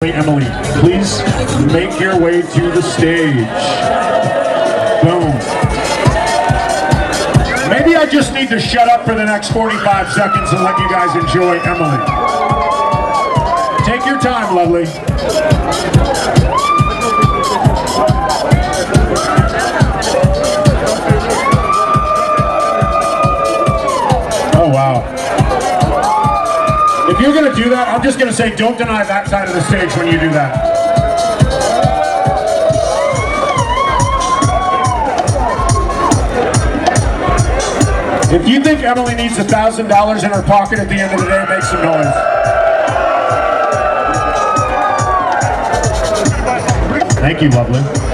Emily, please make your way to the stage. Boom. Maybe I just need to shut up for the next 45 seconds and let you guys enjoy Emily. Take your time, lovely. Oh, wow. If you're going to do that, I'm just going to say don't deny that side of the stage when you do that. If you think Emily needs $1,000 in her pocket at the end of the day, make some noise. Thank you, lovely.